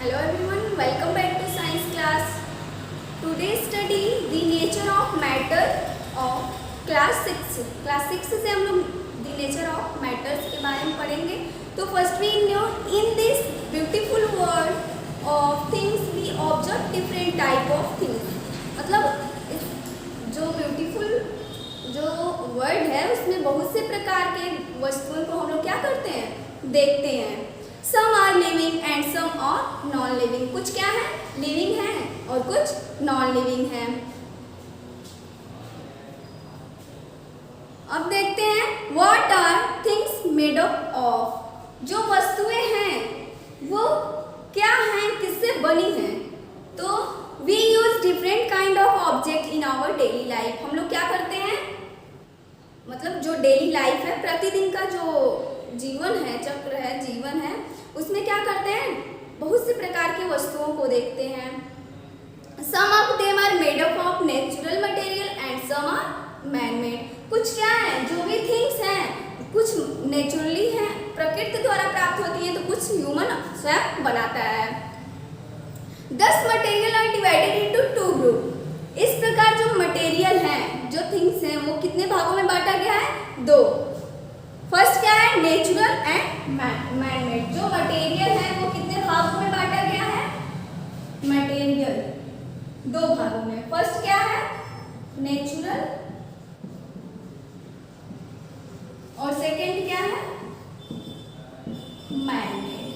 Hello everyone, welcome back to science class. Today study the nature of matter of class 6. Class 6 से हम लोग the nature of matters के बारे में पढ़ेंगे. तो first we know in this beautiful world of things we observe different type of things. मतलब जो beautiful जो वर्ड है उसमें बहुत से प्रकार के वस्तुओं को हम लोग क्या करते हैं, देखते हैं. Some are living and some are non living. कुछ क्या है, लिविंग है और कुछ नॉन लिविंग है. अब देखते हैं what are things made up of. जो वस्तुएं हैं वो क्या हैं, किससे बनी हैं. तो we use different kind of object in our daily life. हम लोग क्या करते हैं, मतलब जो डेली लाइफ है, प्रतिदिन का जो जीवन है, चक्र है, जीवन है, उसमें क्या करते हैं, बहुत से प्रकार की वस्तुओं को देखते हैं. Some of them are made up of natural material and some are man made. कुछ क्या है, जो भी थिंग्स हैं कुछ नेचुरली हैं, प्रकृति द्वारा प्राप्त होती है, तो कुछ ह्यूमन स्वयं बनाता है. These material are divided into two group. इस प्रकार जो मटेरियल हैं, जो थिंग्स हैं, वो कितने भागों में बांटा गया है, दो. फर्स्ट क्या है, नेचुरल एंड मैन मेड. जो मटेरियल है वो कितने भागों में बांटा गया है, मटेरियल दो भागों में. फर्स्ट क्या है, नेचुरल, और सेकंड क्या है, मैन मेड.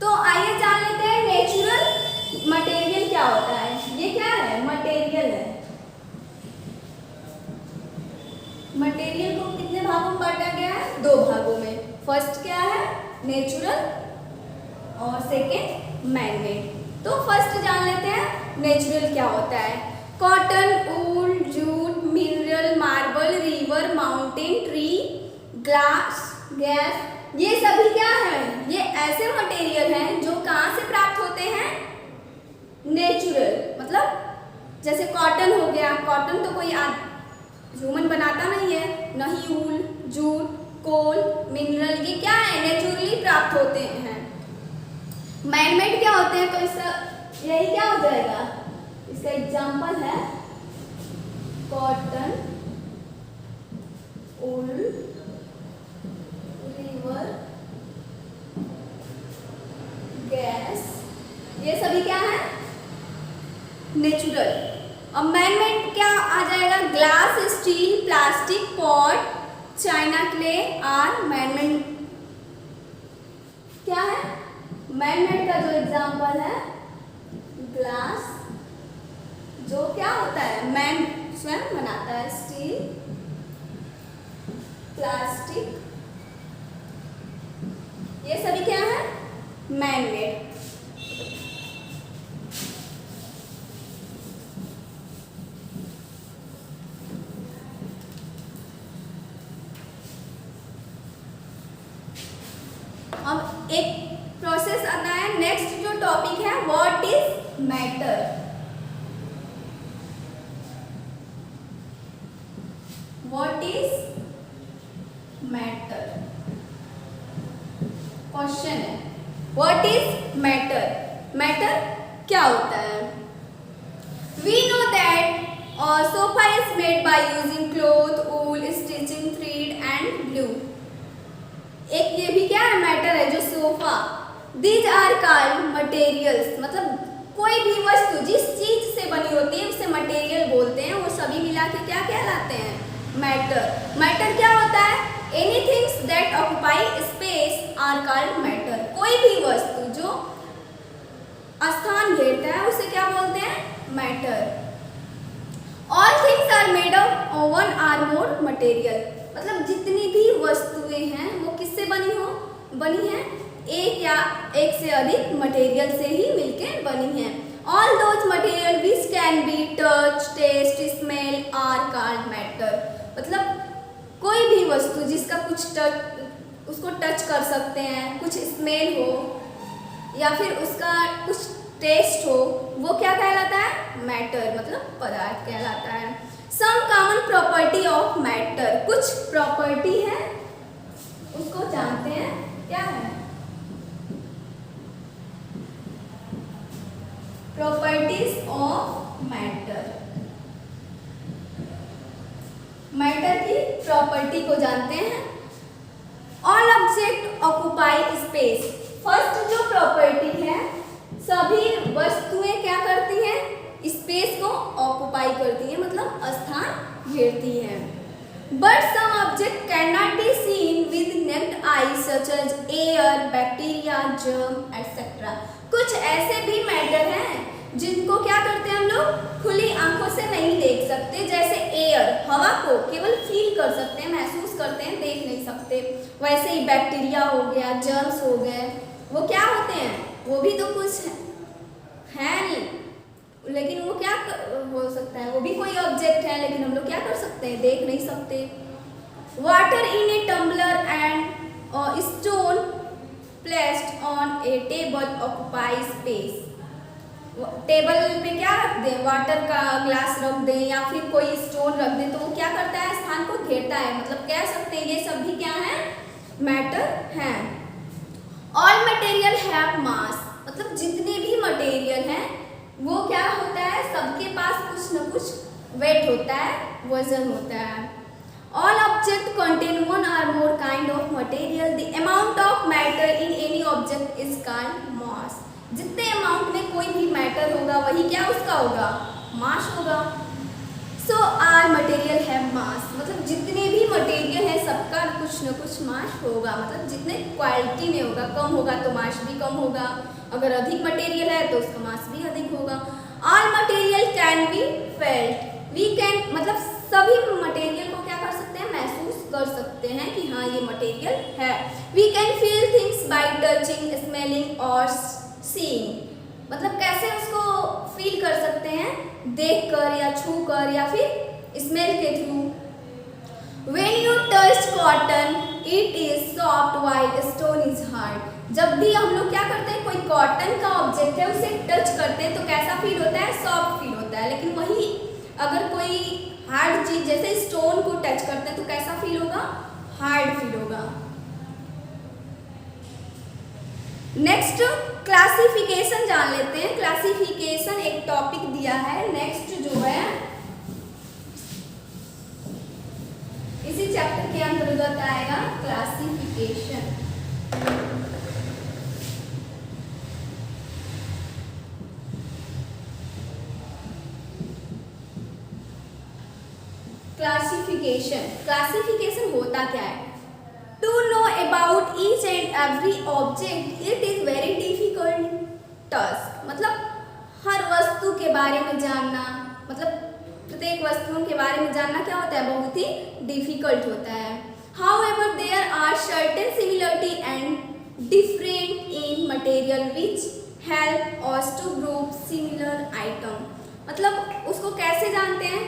तो आइए जान लेते हैं नेचुरल मटेरियल क्या होता है. ये क्या है, मटेरियल है. मटेरियल को कितने भागों में बांटा गया है, दो भागों में. फर्स्ट क्या है, नेचुरल, और सेकंड मैन मेड. तो फर्स्ट जान लेते हैं नेचुरल क्या होता है. Cotton, wool, jute, mineral, marble, river, mountain, tree, glass, gas, ये सभी क्या है, ये ऐसे मटेरियल हैं जो कहाँ से प्राप्त होते हैं, नेचुरल. मतलब जैसे कॉटन हो गया, कॉटन तो कोई ह्यूमन बनाता नहीं है, नहीं वूल, जूट, कोल, मिनरल, ये क्या है, नेचुरली प्राप्त होते हैं. मैनमेड क्या होते हैं, तो इसका यही क्या हो जाएगा, इसका एग्जांपल है कॉटन, वूल, रिवर, गैस, ये सभी क्या है, नेचुरल. अब मैनमेड क्या आ जाएगा, glass, steel, plastic, pot, china clay are manmade. क्या है, मैनमेड का जो एग्जांपल है ग्लास, जो क्या होता है, मैन स्वयं बनाता है. स्टील, प्लास्टिक, ये सभी क्या है, मैनमेड. अब एक प्रोसेस आता है, नेक्स्ट जो टॉपिक है, what is matter. What is matter, question है, व्हाट इज मैटर. मैटर क्या होता है. We know that sofa is made by using cloth, wool, stitching, thread and glue. एक ये भी क्या है, मैटर है, जो sofa. These are called materials. मतलब कोई भी वस्तु जिस चीज से बनी होती है उसे मटेरियल बोलते हैं. वो सभी मिला के क्या कहलाते हैं, मैटर. मैटर क्या होता है, anythings that occupy space are called matter. कोई भी वस्तु जो स्थान घेरता है उसे क्या बोलते हैं, matter. All things are made of one or more material. मतलब जितनी भी वस्तुएं हैं वो किससे बनी हैं, एक या एक से अधिक मटेरियल से ही मिलकर बनी हैं. All those material which can be touch, taste, smell are called matter. मतलब कोई भी वस्तु जिसका कुछ उसको टच कर सकते हैं, कुछ स्मेल हो, या फिर उसका कुछ टेस्ट हो, वो क्या कहलाता है? मैटर, मतलब पदार्थ कहलाता है। Some common property of matter, कुछ प्रॉपर्टी है उसको जानते हैं, क्या है? प्रॉपर्टीज ऑफ मैटर, मैटर की प्रॉपर्टी को जानते हैं। All object occupy space, first जो प्रॉपर्टी है, सभी वस्तुएं क्या करती हैं? स्पेस को ऑक्युपाई करती है, मतलब स्थान घेरती है। But some object can not be seen with naked eye such as air, bacteria, germ etcetera. कुछ ऐसे भी मैटर हैं जिनको क्या करते हैं हम लोग खुली आंखों से नहीं देख सकते, जैसे एयर, हवा को केवल फील कर सकते हैं, महसूस करते हैं, देख नहीं सकते। वैसे ही बैक्टीरिया हो गया, जर्म्स हो गए, वो क्या होते हैं? वो भी तो कुछ है नहीं, लेकिन वो क्या हो सकता है? वो भी कोई ऑब्जेक्ट है, लेकिन हम लोग क्या कर सकते हैं? देख नहीं सकते। Water in a tumbler and stone placed on a table occupy space. Table पे क्या रख दें? वाटर का ग्लास रख दें या फिर कोई स्टोन रख दें, तो वो क्या करता है? स्थान को घेरता है, मतलब कह सकते हैं ये सब भी क्या है? मैटर हैं। ऑल मटेरियल हैव मास, मतलब जितने भी मटेरियल हैं वो क्या होता है? सबके पास कुछ न कुछ वेट होता है, वजन होता है। All objects contain one or more kind of material. The amount of matter in any object is called mass. जितने अमाउंट में कोई भी मैटर होगा वही क्या उसका होगा? मास होगा। So our material have mass, मतलब जितने भी मटेरियल है सबका कुछ न कुछ मास होगा, मतलब जितने क्वालिटी में होगा, कम होगा तो मास भी कम होगा, अगर अधिक मटेरियल है तो उसका मास भी अधिक होगा। All material can be felt. We can, मतलब सभी मटेरियल को क्या कर सकते हैं? महसूस कर सकते हैं कि हाँ ये मटेरियल है। We can feel things by touching, smelling or seeing. मतलब कैसे उसको फील कर सकते हैं? देखकर या छूकर या फिर स्मेल के through. When you touch cotton, it is soft while stone is hard. जब भी हम लोग क्या करते हैं? कोई कॉटन का ऑब्जेक्ट है उसे टच करते हैं तो कैसा फील होता है? सॉफ्ट फील होता है। लेकिन वही अगर कोई हार्ड चीज जैसे स्टोन को टच करते हैं तो कैसा फील होगा? हार्ड फील होगा। नेक्स्ट क्लासिफिकेशन जान लेते हैं। क्लासिफिकेशन एक टॉपिक दिया है, नेक्स्ट जो है इसी चैप्टर के अंतर्गत आएगा क्लासिफिकेशन। क्लासिफिकेशन होता क्या है? To know about each and every object it is very difficult task, मतलब हर वस्तु के बारे में जानना, मतलब प्रत्येक वस्तुओं के बारे में जानना क्या होता है? बहुत ही डिफिकल्ट होता है। However there are certain similarity and different in material which help us to group similar item, मतलब उसको कैसे जानते हैं?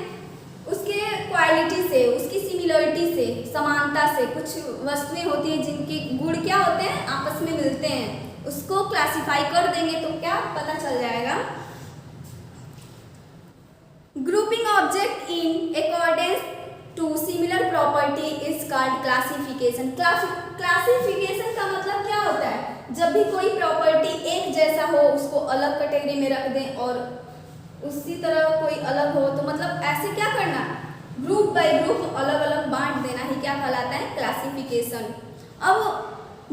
उसके क्वालिटी से, उसकी सिमिलरिटी से, समानता से। कुछ वस्तुएं होती हैं जिनके गुण क्या होते हैं? आपस में मिलते हैं, उसको क्लासिफाई कर देंगे तो क्या पता चल जाएगा? Grouping object in accordance to similar property is called classification. Classification का मतलब क्या होता है? जब भी कोई प्रॉपर्टी एक जैसा हो उसको अलग कैटेगरी में रख दें और उसी तरह कोई अलग हो तो मतलब ऐसे क्या करना? ग्रुप बाय ग्रुप अलग अलग बांट देना ही क्या कहलाता है? क्लासिफिकेशन। अब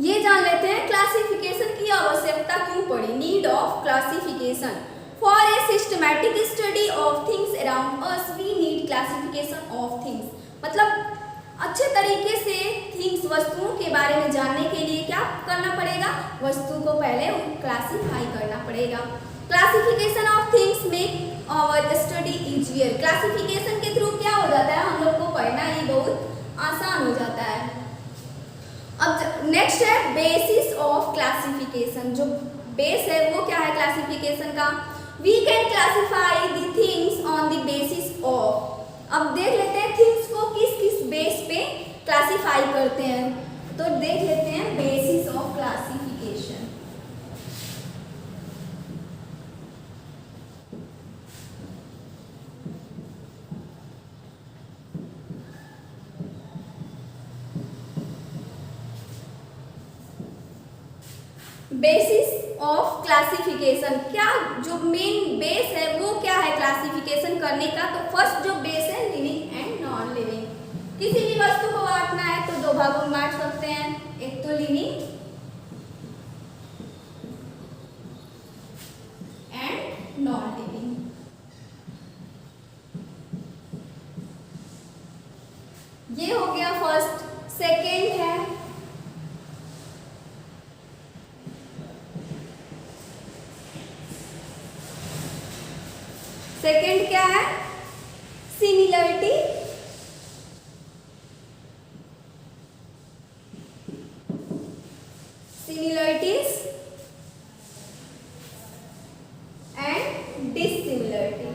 ये जान लेते हैं क्लासिफिकेशन की आवश्यकता क्यों पड़ी। Need of classification for a systematic study of things around us we need classification of things, मतलब अच्छे तरीके से थिंग्स, वस्तुओं के बारे में जानने के लिए क्या करना पड़ेगा? वस्तु को पहले क्लासिफाई करना पड़ेगा। Classification of things make our study easier. Classification के थ्रू क्या हो जाता है? हम लोग को पढ़ना ही बहुत आसान हो जाता है। अब नेक्स्ट है बेसिस ऑफ क्लासिफिकेशन। जो बेस है वो क्या है क्लासिफिकेशन का? We can classify the things on the basis of. अब देख लेते हैं थिंग्स को किस किस बेस पे क्लासिफाई करते हैं, तो देख लेते हैं basis of classification. Basis of classification, क्या जो मेन बेस है वो क्या है क्लासिफिकेशन करने का? तो फर्स्ट जो बेस है लिविंग एंड नॉन लिविंग। किसी भी वस्तु को बांटना है तो दो भागों में बांट सकते हैं, एक तो लिविंग एंड नॉन लिविंग। ये हो गया फर्स्ट। सेकेंड है सेकेंड क्या है? Similarity similarities and dissimilarity.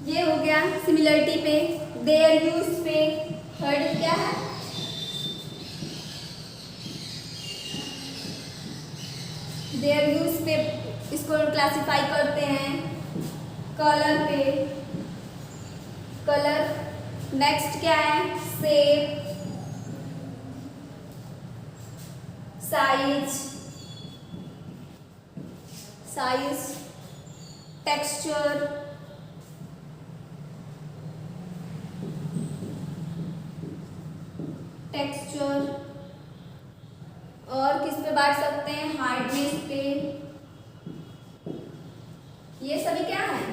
ये हो गया सिमिलरिटी पे। देयर यूज पे थर्ड क्या है? देयर यूज पे इसको क्लासिफाई करते हैं। कलर पे, कलर। नेक्स्ट क्या है? Shape, size, size, texture, texture. और किस पे बांट सकते हैं? हार्डनेस पे। ये सभी क्या है?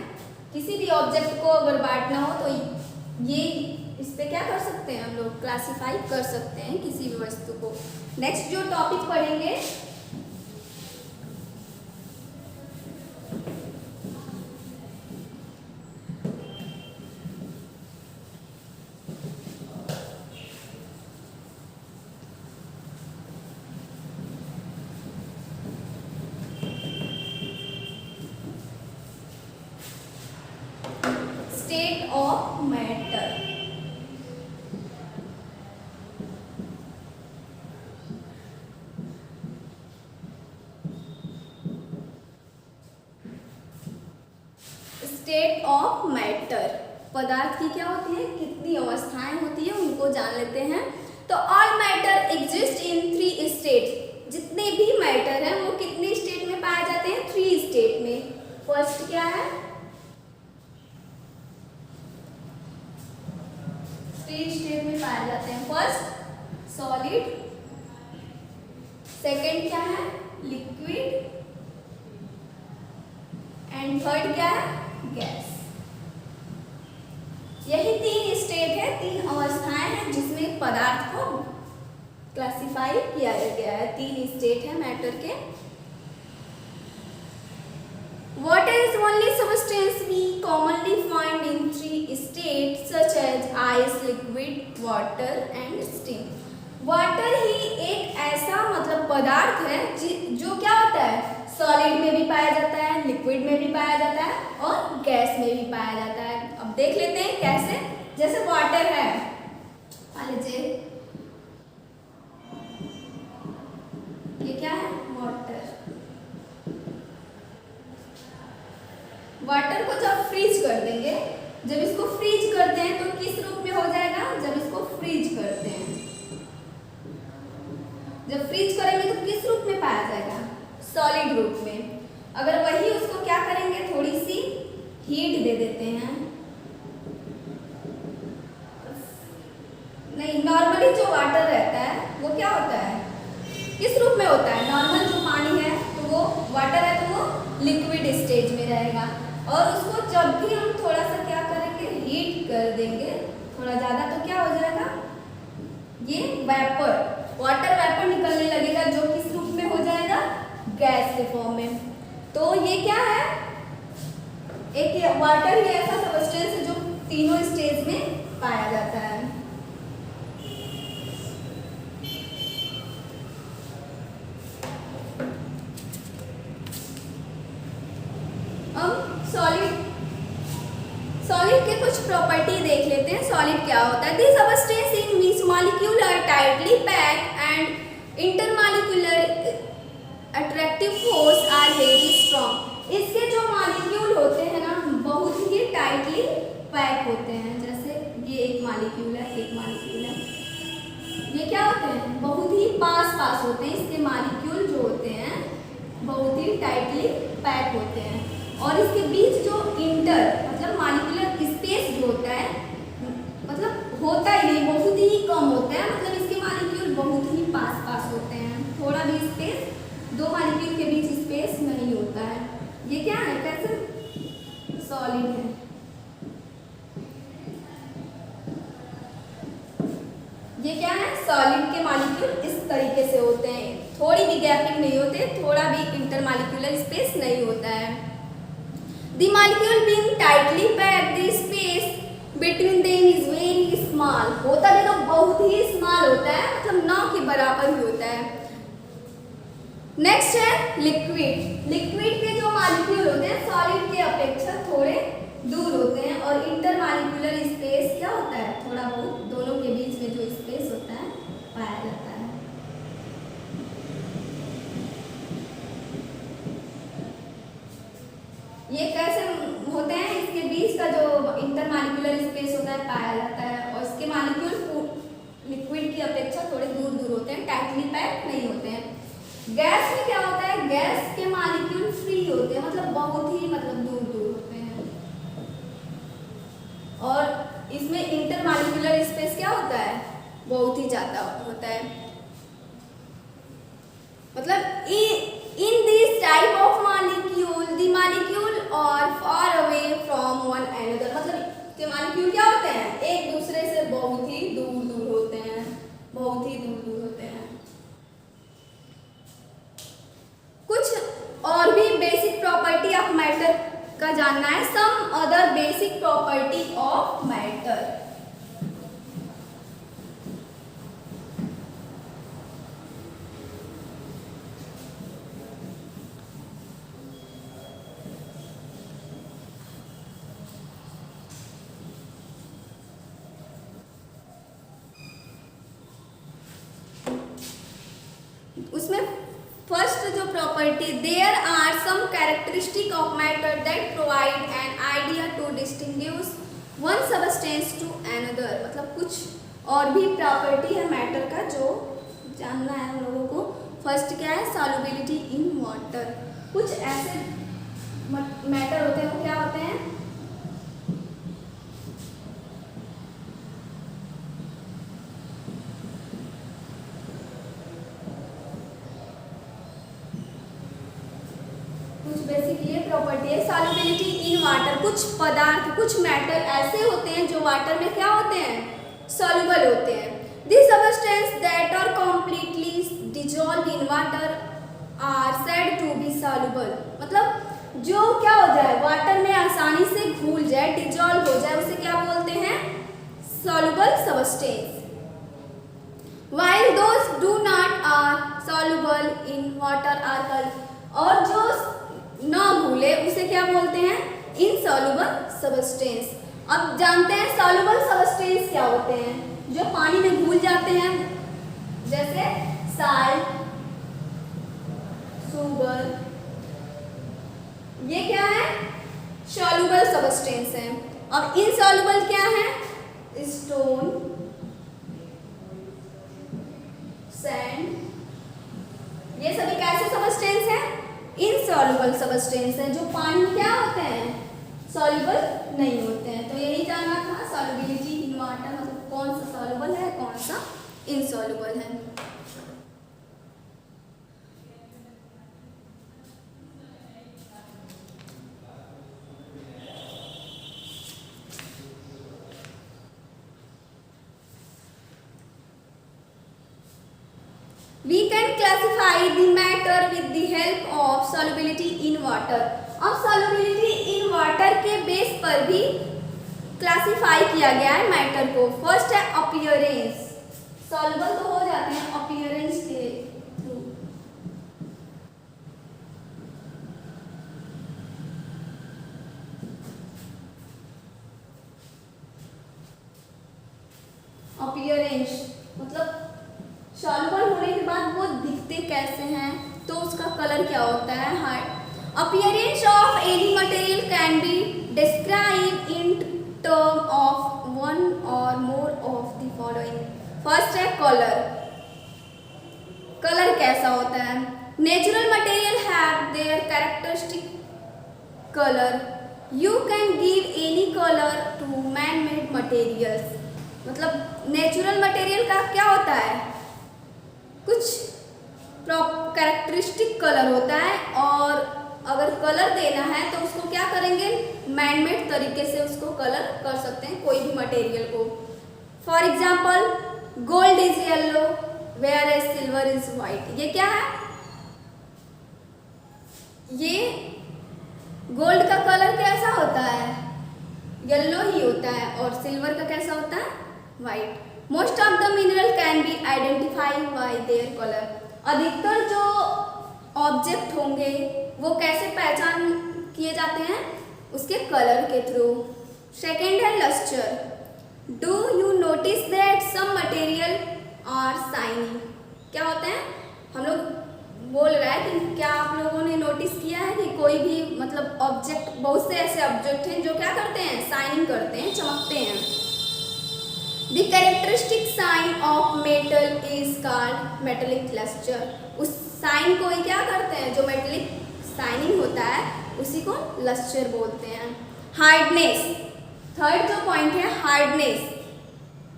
किसी भी ऑब्जेक्ट को अगर बांटना हो तो ये इस पे क्या कर सकते हैं हम लोग? क्लासिफाई कर सकते हैं किसी भी वस्तु को। नेक्स्ट जो टॉपिक पढ़ेंगे state of matter. State of matter, पदार्थ की क्या होती है? कितनी अवस्थाएं होती है उनको जान लेते हैं। तो all matter exist in 3 state. जितने भी मैटर हैं वो कितने स्टेट में पाए जाते हैं? 3 स्टेट में। फर्स्ट क्या है? 3 स्टेट में पाए जाते हैं। फर्स्ट सॉलिड, सेकंड क्या है? लिक्विड, एंड थर्ड क्या है? गैस। यही 3 स्टेट है, 3 अवस्थाएं हैं जिसमें पदार्थ को क्लासिफाई किया गया है। 3 स्टेट है मैटर के। Water is only substance we commonly find in 3 states such as ice, liquid, water and steam. Water ही एक ऐसा मतलब पदार्थ है जो क्या होता है? सॉलिड में भी पाया जाता है, लिक्विड में भी पाया जाता है और गैस में भी पाया जाता है। अब देख लेते हैं कैसे। जैसे वाटर है, मान लीजिए ये क्या है? वाटर। वाटर को जब फ्रीज कर देंगे, जब इसको फ्रीज करते हैं तो किस रूप में हो जाएगा? जब इसको फ्रीज करते हैं, जब फ्रीज करेंगे तो किस रूप में पाया जाएगा? सॉलिड रूप में। अगर वही उसको क्या करेंगे? थोड़ी सी हीट दे देते हैं। नहीं, नॉर्मली जो वाटर रहता है वो क्या होता है? किस रूप में होता है? नॉर्मल जो पानी है तो वो वाटर है तो वो लिक्विड स्टेज में रहेगा। और उसको जब भी हम थोड़ा सा क्या करेंगे? हीट कर देंगे थोड़ा ज़्यादा, तो क्या हो जाएगा? ये वेपर, वाटर वेपर निकलने लगेगा जो किस रूप में हो जाएगा? गैस के फॉर्म में। तो ये क्या है? एक वाटर ही ऐसा सब्सटेंस है जो तीनों स्टेज में पाया जाता है। सॉलिड के कुछ प्रॉपर्टी देख लेते हैं। सॉलिड क्या होता है? This substance in which molecule are tightly packed and intermolecular attractive force are very strong. इसके जो मॉलिक्यूल होते पैक होते हैं। जैसे ये एक मॉलिक्यूल है, एक मॉलिक्यूल है, ये क्या होते हैं, बहुत ही पास पास होते हैं। इसके मॉलिक्यूल जो होते हैं बहुत ही टाइटली पैक होते हैं, और इसके बीच जो इंटर मतलब मॉलिक्यूलर स्पेस जो होता है, मतलब होता ही नहीं, बहुत ही कम होता है। मतलब इसके मॉलिक्यूल बहुत ही पास पास होते हैं, थोड़ा भी स्पेस, दो मॉलिक्यूल के बीच स्पेस नहीं होता है। ये क्या है, कैसे सॉलिड है। ये क्या है, सॉलिड के मॉलिक्यूल इस तरीके से होते हैं, थोड़ी भी गैपिंग नहीं होते, थोड़ा भी इंटरमॉलिक्यूलर स्पेस नहीं होता है। The molecule being tightly packed, the space between them is very small. होता भी तो बहुत ही स्मॉल होता है, मतलब ना के बराबर ही होता है। नेक्स्ट है लिक्विड। लिक्विड के जो मॉलिक्यूल होते हैं सॉलिड के अपेक्षा थोड़े दूर होते हैं, और इंटरमॉलिक्यूलर स्पेस क्या होता है, थोड़ा बहुत दोनों के बीच में जो स्पेस होता है पाया जाता है। ये कैसे होते हैं, इसके बीच का जो इंटरमॉलिक्यूलर स्पेस होता है पाया जाता है, और इसके मॉलिक्यूल लिक्विड की अपेक्षा थोड़े दूर दूर होते हैं, टाइटली पैक नहीं होते हैं। गैस में क्या होता है, गैस के मॉलिक्यूल फ्री होते हैं, मतलब बहुत ही दूर दूर होते हैं, और इसमें इंटरमॉलिक्यूलर स्पेस क्या होता है, बहुत ही ज्यादा होता है। मतलब in this type of molecule the molecule are far away from one another, मतलब के मॉलिक्यूल क्या होते हैं, एक दूसरे से बहुत ही दूर दूर होते हैं, बहुत ही दूर दूर होते हैं। कुछ और भी बेसिक प्रॉपर्टी ऑफ मैटर का जानना है। Some other basic property of matter. उसमें फर्स्ट जो property, there are some characteristic of matter that provide an idea to distinguish one substance to another, मतलब कुछ और भी प्रॉपर्टी है मैटर का जो जानना है हम लोगों को। फर्स्ट क्या है, सॉल्युबिलिटी इन वाटर। कुछ ऐसे मैटर होते हैं, वो क्या होते हैं, बेसिक ये प्रॉपर्टी है सॉल्युबिलिटी इन वाटर। कुछ पदार्थ, कुछ मैटर ऐसे होते हैं जो वाटर में क्या होते हैं, सॉल्युबल होते हैं। This substance that are completely dissolve in water are said to be soluble, मतलब जो क्या हो जाए, वाटर में आसानी से घुल जाए, डिजॉल्व हो जाए, उसे क्या बोलते हैं, soluble substance. While those do not are soluble in water are called, और जो न घुले उसे क्या बोलते हैं, इनसॉल्युबल सबस्टेंस। अब जानते हैं सॉल्युबल सबस्टेंस क्या होते हैं, जो पानी में घुल जाते हैं, जैसे साल्ट, शुगर, ये क्या है, सॉल्युबल सबस्टेंस है। अब इनसॉल्युबल क्या है, स्टोन, सैंड, ये सभी कैसे सबस्टेंस है, इनसॉल्युबल सबस्टेंस है, जो पानी में क्या होते हैं, सॉल्युबल नहीं होते हैं। तो यही जानना था सॉल्युबिलिटी इन वाटर, मतलब कौन सा सॉल्युबल है, कौन सा इनसॉल्युबल है। We can classify the matter with the help of solubility in water. अब solubility in water के बेस पर भी क्लासिफाई किया गया है मैटर को। फर्स्ट है अपीयरेंस, सॉल्युबल तो हो जाते हैं अपीयरेंस के थ्रू। अपीयरेंस मतलब सॉल्युबल होने के बाद वो दिखते कैसे हैं, तो उसका कलर क्या होता है, hard. Appearance of any material can be describe in term of one or more of the following. First है कलर. कलर कैसा होता है? Natural material have their characteristic colour. You can give any colour to man made materials. मतलब natural material का क्या होता है? कुछ कैरेक्टरिस्टिक कलर होता है, और अगर कलर देना है तो उसको क्या करेंगे? मैनमेड तरीके से उसको कलर कर सकते हैं कोई भी मटेरियल को. For example, gold is yellow where as silver is white. ये क्या है? ये गोल्ड का कलर कैसा होता है? येलो ही होता है, और सिल्वर का कैसा होता है? White. Most of the mineral can be identified by their colour. अधिकतर जो ऑब्जेक्ट होंगे वो कैसे पहचान किए जाते हैं? उसके कलर के थ्रू. सेकेंड है lustre. Do you notice that some material are shiny. क्या होते हैं? हम लोग बोल रहा है कि क्या आप लोगों ने नोटिस किया है कि कोई भी मतलब ऑब्जेक्ट, बहुत से ऐसे ऑब्जेक्ट हैं जो क्या करते हैं? शाइनिंग करते हैं, चमकते हैं. The characteristic shine of metal is called metallic lustre. उस साइन को ही क्या करते हैं? जो मेटेलिक शाइनिंग होता है उसी को लस्टर बोलते हैं. हार्डनेस. थर्ड जो पॉइंट है हार्डनेस.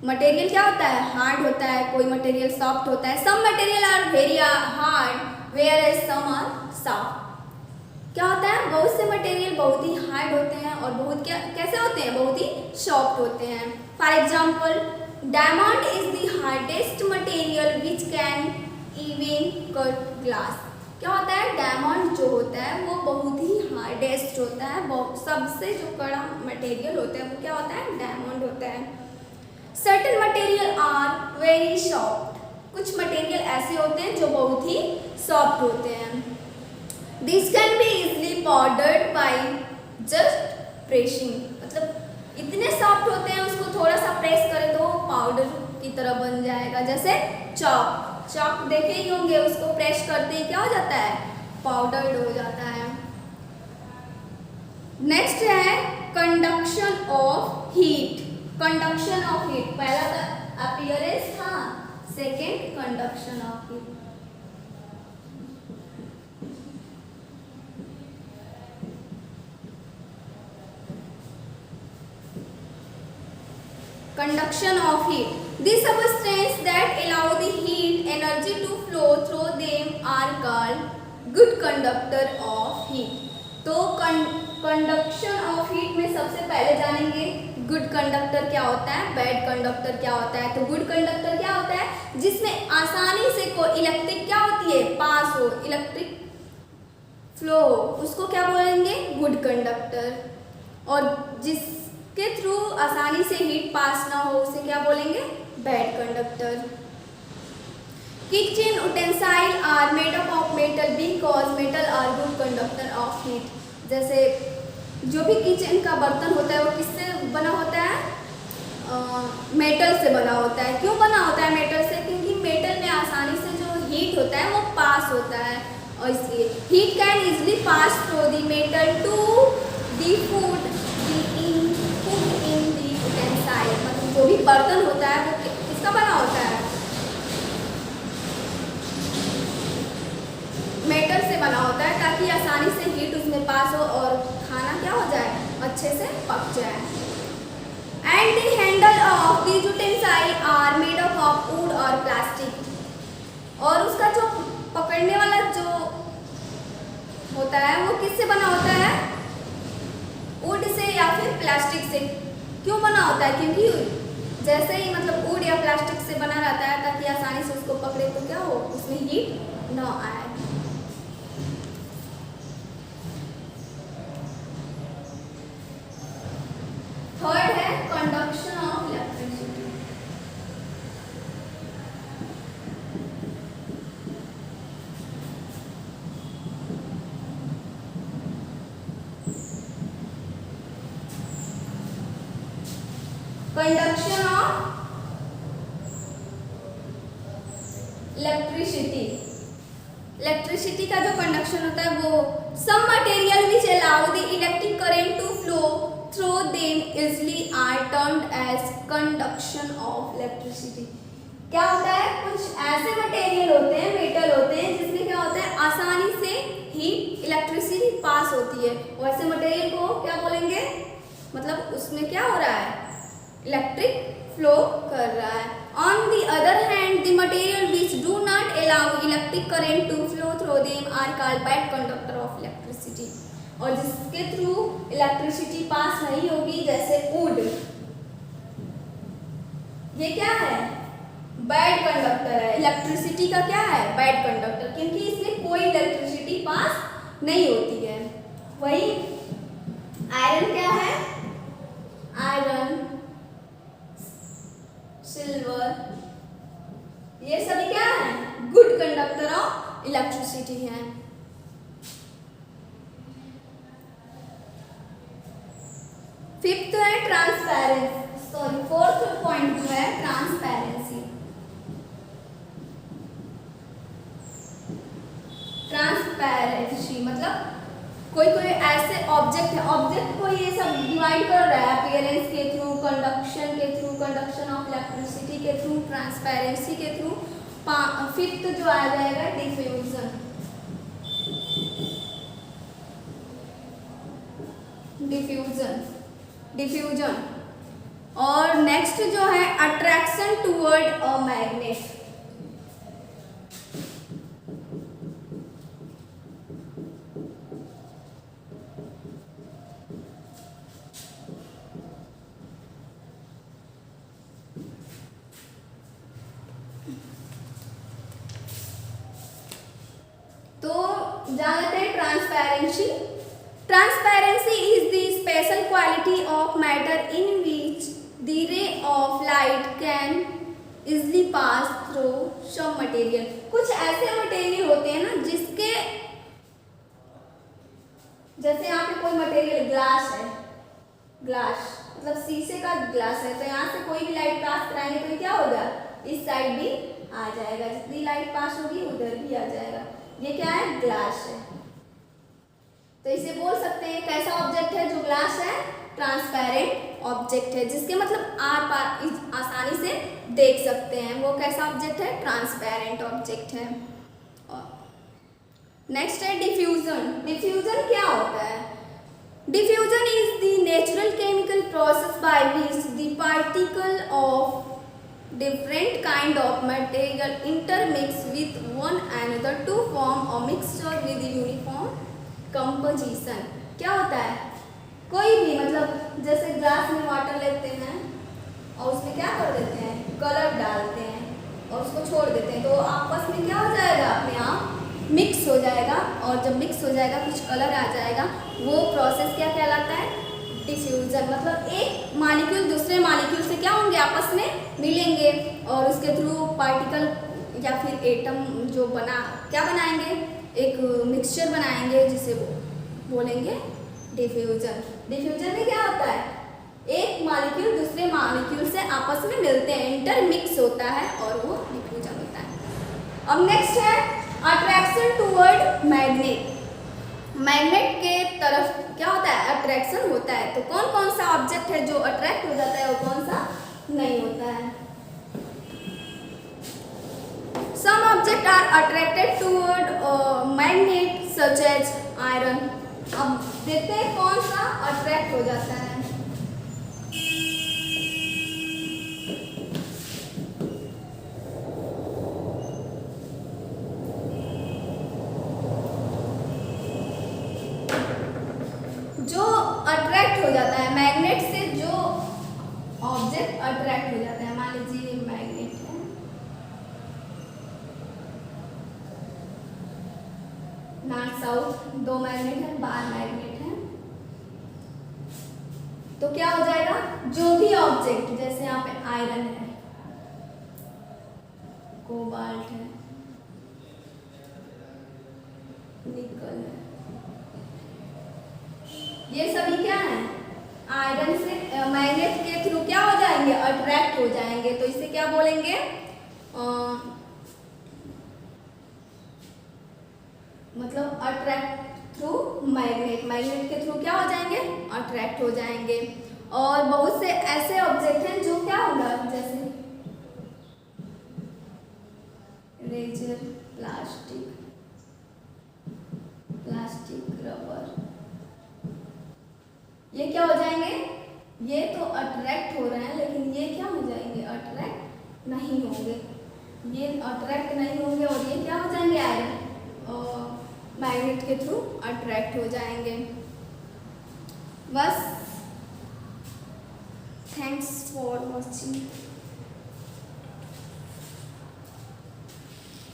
मटेरियल क्या होता है? हार्ड होता है, कोई मटेरियल सॉफ्ट होता है. Some material are very hard where as some are soft. क्या होता है? बहुत से मटेरियल बहुत ही हार्ड होते हैं और बहुत क्या कैसे होते हैं? बहुत ही सॉफ्ट होते हैं. For example, diamond is the hardest material which can even cut glass. क्या होता है? डायमंड जो होता है वो बहुत ही हार्डेस्ट होता है. सबसे जो कड़ा मटेरियल होता है वो क्या होता है? डायमंड होता है. Certain material are very soft. कुछ मटेरियल ऐसे होते हैं जो बहुत ही सॉफ्ट होते हैं. This can be easily powdered by just pressing. मतलब इतने सॉफ्ट होते हैं, उसको थोड़ा सा प्रेस करें तो पाउडर की तरह बन जाएगा. जैसे चॉक. चॉक देखे ही होंगे, उसको प्रेस करते ही क्या हो जाता है? पाउडर्ड हो जाता है. नेक्स्ट है conduction of heat. Conduction of heat. पहला था अपीयरेंस था, second conduction of heat. Conduction of heat. These substances that allow the heat energy to flow through them are called good conductor of heat. तो conduction of heat में सबसे पहले जानेंगे good conductor क्या होता है, बैड कंडक्टर क्या होता है. तो गुड कंडक्टर क्या होता है? जिसमें आसानी से कोई इलेक्ट्रिक क्या होती है? पास हो, इलेक्ट्रिक फ्लो, उसको क्या बोलेंगे? Good conductor. और जिसके थ्रू आसानी से हीट पास ना हो उसे क्या बोलेंगे? Bad conductor. Kitchen utensil are made up of metal because metal are good conductor of heat. जैसे जो भी किचन का बर्तन होता है वो किससे बना होता है? मेटल से बना होता है. क्यों बना होता है मेटल से? क्योंकि मेटल में आसानी से जो हीट होता है वो पास होता है, और इसलिए heat can easily pass through the metal to the food in the utensil. मतलब जो भी बर्तन होता है वो किसका बना होता है? मेटल से बना होता है, ताकि आसानी से हीट उसमें पास हो और खाना क्या हो जाए? अच्छे से पक जाए. And the handle of the utensil are made of wood और प्लास्टिक. और उसका जो पकड़ने वाला जो होता है वो किससे बना होता है? वुड से या फिर प्लास्टिक से. क्यों बना होता है? क्योंकि जैसे ही मतलब वुड या प्लास्टिक से बना रहता है ताकि आसानी से उसको पकड़े तो क्या हो? उसमें हीट न आए. थर्ड है conduction of electricity. Conduction of electricity. Electricity का जो कंडक्शन होता है वो some material which allow the electric current to flow through them easily are turned as conduction of electricity. क्या होता है, कुछ ऐसे मटेरियल होते हैं, मेटल होते हैं, जिसमें क्या होता है आसानी से हीट इलेक्ट्रिसिटी पास होती है। वैसे मटेरियल को क्या बोलेंगे, मतलब उसमें क्या हो रहा है, इलेक्ट्रिक फ्लो कर रहा है। On the other hand the material which do not allow electric current to flow through them are called bad conductor of electricity. और जिसके थ्रू इलेक्ट्रिसिटी पास नहीं होगी, जैसे वुड, ये क्या है, बैड कंडक्टर है। इलेक्ट्रिसिटी का क्या है, बैड कंडक्टर, क्योंकि इसमें कोई इलेक्ट्रिसिटी पास नहीं होती है। वही आयरन क्या है, आयरन, सिल्वर, ये सभी क्या है, गुड कंडक्टर ऑफ इलेक्ट्रिसिटी है। फिफ्थ है ट्रांसपेरेंसी, सॉरी फोर्थ पॉइंट जो है ट्रांसपेरेंसी। ट्रांसपेरेंसी मतलब कोई कोई ऐसे ऑब्जेक्ट है, ऑब्जेक्ट को ये सब डिवाइड कर रहा है अपीयरेंस के थ्रू, कंडक्शन के थ्रू, कंडक्शन ऑफ इलेक्ट्रिसिटी के थ्रू, ट्रांसपेरेंसी के थ्रू। फिफ्थ जो आ जाएगा डिफ्यूजन। डिफ्यूजन और नेक्स्ट जो है अट्रैक्शन टुवर्ड अ मैग्नेट। तो जानते हैं transparency. Transparency is the special quality of matter in which the ray of light can easily pass through some material. कुछ ऐसे मटेरियल होते हैं ना जिसके, जैसे यहाँ पे कोई मटेरियल ग्लास है, ग्लास मतलब शीशे का ग्लास है, तो यहाँ से कोई भी लाइट पास कराएंगे तो क्या होगा, इस साइड भी आ जाएगा, जितनी लाइट पास होगी उधर भी आ जाएगा। ये क्या है, ग्लास है। तो इसे बोल सकते हैं कैसा ऑब्जेक्ट है जो ग्लास है, ट्रांसपेरेंट ऑब्जेक्ट है, जिसके मतलब आर पार आसानी से देख सकते हैं, वो कैसा ऑब्जेक्ट है, ट्रांसपेरेंट ऑब्जेक्ट है। नेक्स्ट है डिफ्यूजन। डिफ्यूजन क्या होता है, diffusion is the natural chemical process by which the particle of different kind of material intermix with one another to form a mixture with uniform composition। क्या होता है, कोई भी मतलब जैसे ग्लास में वाटर लेते हैं और उसमें क्या कर देते हैं, कलर डालते हैं और उसको छोड़ देते हैं, तो आपस में क्या हो जाएगा, अपने आप मिक्स हो जाएगा, और जब मिक्स हो जाएगा कुछ कलर आ जाएगा, वो प्रोसेस क्या कहलाता है, डिफ्यूजन। मतलब एक मॉलिक्यूल दूसरे मॉलिक्यूल से क्या होंगे, आपस में मिलेंगे और उसके थ्रू पार्टिकल या फिर एटम जो क्या बनाएंगे, एक मिक्सचर बनाएंगे, जिसे बोलेंगे डिफ्यूजन। डिफ्यूजन में क्या होता है, एक मॉलिक्यूल दूसरे मॉलिक्यूल से आपस में मिलते हैं, इंटरमिक्स होता है और वो डिफ्यूजन होता है। अब नेक्स्ट है अट्रैक्शन टुवर्ड मैग्नेट। मैग्नेट के तरफ क्या होता है, अट्रैक्शन होता है। तो कौन कौन सा ऑब्जेक्ट है जो अट्रैक्ट हो जाता है और कौन सा नहीं होता है। Some object are attracted toward magnet such as iron. अब देखते हैं कौन सा अट्रैक्ट हो जाता है। जो अट्रैक्ट हो जाता है मैग्नेट से, जो ऑब्जेक्ट अट्रैक्ट हो जाता है, मान लीजिए मैग्नेट है, नॉर्थ साउथ दो मैग्नेट है, बार मैग्नेट है, तो क्या हो जाएगा, जो भी ऑब्जेक्ट, जैसे यहाँ पे आयरन है, कोबाल्ट है, निकल है, ये सभी क्या है, आयरन से मैग्नेट के थ्रू क्या हो जाएंगे, अट्रैक्ट हो जाएंगे। तो इसे क्या बोलेंगे, मतलब अट्रैक्ट थ्रू मैग्नेट के थ्रू क्या हो जाएंगे, अट्रैक्ट हो जाएंगे। और बहुत से ऐसे ऑब्जेक्ट हैं जो क्या होगा, जैसे रेजर, प्लास्टिक, रबर, ये क्या हो जाएंगे, ये तो अट्रैक्ट हो रहे हैं लेकिन ये क्या हो जाएंगे, अट्रैक्ट नहीं होंगे, ये अट्रैक्ट नहीं होंगे और ये क्या हो जाएंगे, आयरन और मैग्नेट के थ्रू अट्रैक्ट हो जाएंगे। बस, थैंक्स फॉर वॉचिंग।